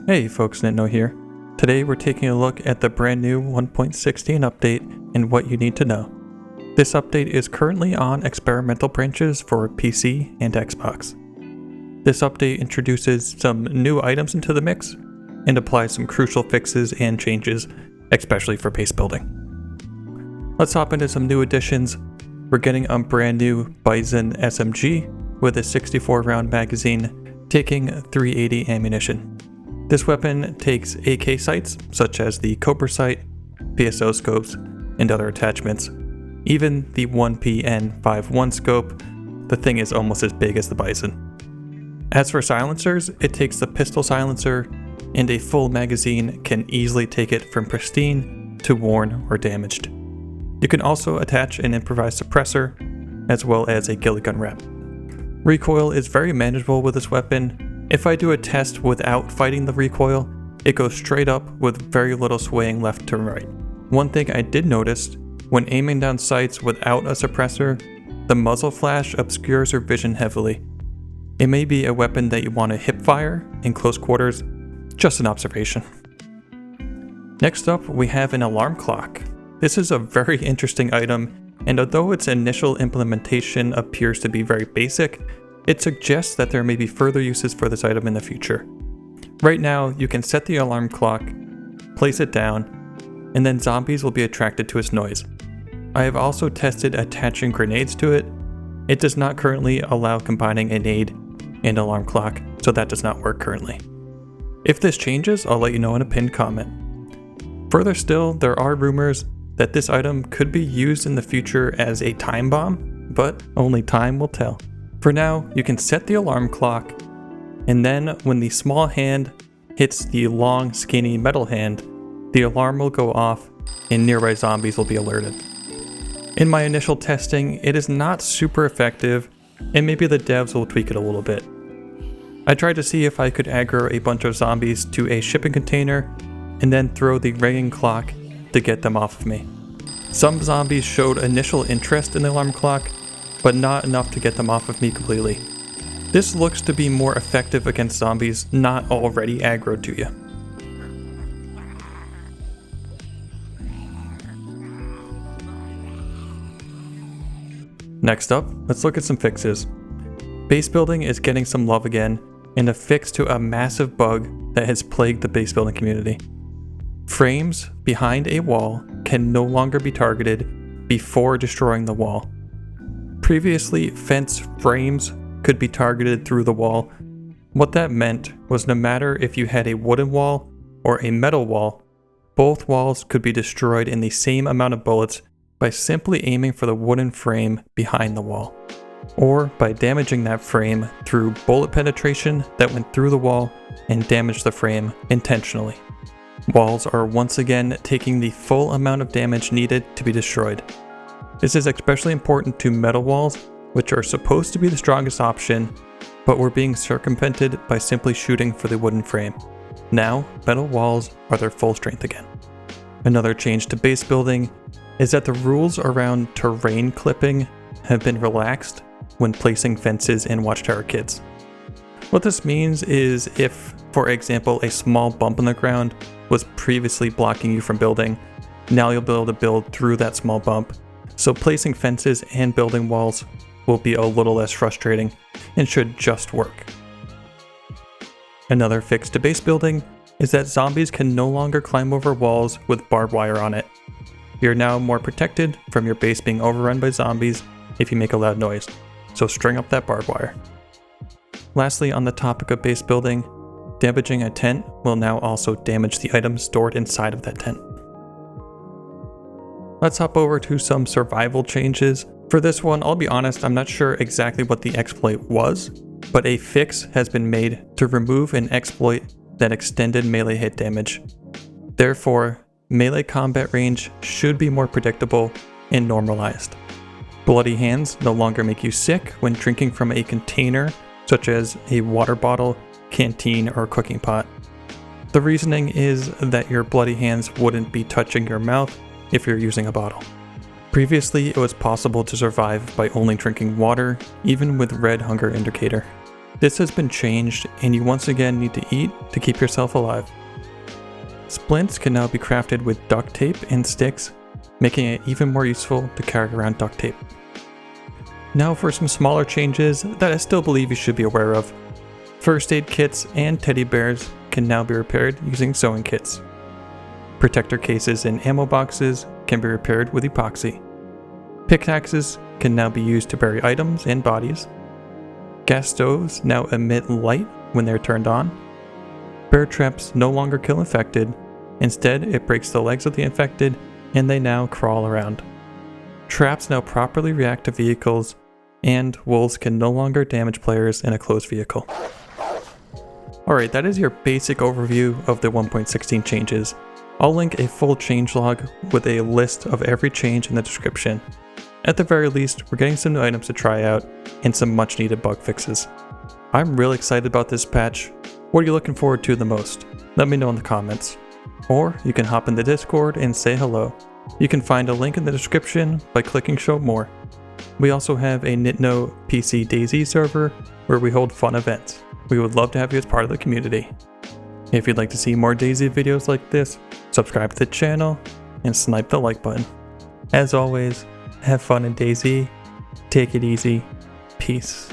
Hey folks, Nitno here. Today we're taking a look at the brand new 1.16 update and what you need to know. This update is currently on experimental branches for PC and Xbox. This update introduces some new items into the mix and applies some crucial fixes and changes, especially for base building. Let's hop into some new additions. We're getting a brand new Bizon SMG with a 64 round magazine taking 380 ammunition. This weapon takes AK sights such as the Cobra sight, PSO scopes, and other attachments. Even the 1PN51 scope, the thing is almost as big as the Bizon. As for silencers, it takes the pistol silencer, and a full magazine can easily take it from pristine to worn or damaged. You can also attach an improvised suppressor, as well as a ghillie gun wrap. Recoil is very manageable with this weapon. If I do a test without fighting the recoil, it goes straight up with very little swaying left to right. One thing I did notice, when aiming down sights without a suppressor, the muzzle flash obscures your vision heavily. It may be a weapon that you want to hip fire in close quarters, just an observation. Next up, we have an alarm clock. This is a very interesting item, and although its initial implementation appears to be very basic, it suggests that there may be further uses for this item in the future. Right now, you can set the alarm clock, place it down, and then zombies will be attracted to its noise. I have also tested attaching grenades to it. It does not currently allow combining a nade and alarm clock, so that does not work currently. If this changes, I'll let you know in a pinned comment. Further still, there are rumors that this item could be used in the future as a time bomb, but only time will tell. For now, you can set the alarm clock, and then when the small hand hits the long, skinny metal hand, the alarm will go off and nearby zombies will be alerted. In my initial testing, it is not super effective, and maybe the devs will tweak it a little bit. I tried to see if I could aggro a bunch of zombies to a shipping container, and then throw the ringing clock to get them off of me. Some zombies showed initial interest in the alarm clock, but not enough to get them off of me completely. This looks to be more effective against zombies not already aggroed to you. Next up, let's look at some fixes. Base building is getting some love again, and a fix to a massive bug that has plagued the base building community. Frames behind a wall can no longer be targeted before destroying the wall. Previously, fence frames could be targeted through the wall. What that meant was no matter if you had a wooden wall or a metal wall, both walls could be destroyed in the same amount of bullets by simply aiming for the wooden frame behind the wall, or by damaging that frame through bullet penetration that went through the wall and damaged the frame intentionally. Walls are once again taking the full amount of damage needed to be destroyed. This is especially important to metal walls, which are supposed to be the strongest option, but were being circumvented by simply shooting for the wooden frame. Now, metal walls are their full strength again. Another change to base building is that the rules around terrain clipping have been relaxed when placing fences in Watchtower kits. What this means is if, for example, a small bump in the ground was previously blocking you from building, now you'll be able to build through that small bump. So placing fences and building walls will be a little less frustrating and should just work. Another fix to base building is that zombies can no longer climb over walls with barbed wire on it. You're now more protected from your base being overrun by zombies if you make a loud noise, so string up that barbed wire. Lastly, on the topic of base building, damaging a tent will now also damage the items stored inside of that tent. Let's hop over to some survival changes. For this one, I'll be honest, I'm not sure exactly what the exploit was, but a fix has been made to remove an exploit that extended melee hit damage. Therefore, melee combat range should be more predictable and normalized. Bloody hands no longer make you sick when drinking from a container, such as a water bottle, canteen, or cooking pot. The reasoning is that your bloody hands wouldn't be touching your mouth if you're using a bottle. Previously, it was possible to survive by only drinking water, even with red hunger indicator. This has been changed, and you once again need to eat to keep yourself alive. Splints can now be crafted with duct tape and sticks, making it even more useful to carry around duct tape. Now for some smaller changes that I still believe you should be aware of. First aid kits and teddy bears can now be repaired using sewing kits. Protector cases and ammo boxes can be repaired with epoxy. Pickaxes can now be used to bury items and bodies. Gas stoves now emit light when they're turned on. Bear traps no longer kill infected. Instead, it breaks the legs of the infected and they now crawl around. Traps now properly react to vehicles, and wolves can no longer damage players in a closed vehicle. Alright, that is your basic overview of the 1.16 changes. I'll link a full changelog with a list of every change in the description. At the very least, we're getting some new items to try out and some much needed bug fixes. I'm really excited about this patch. What are you looking forward to the most? Let me know in the comments. Or you can hop in the Discord and say hello. You can find a link in the description by clicking show more. We also have a Nitno PC DayZ server where we hold fun events. We would love to have you as part of the community. If you'd like to see more DayZ videos like this, subscribe to the channel and snipe the like button. As always, have fun in DayZ, take it easy, peace.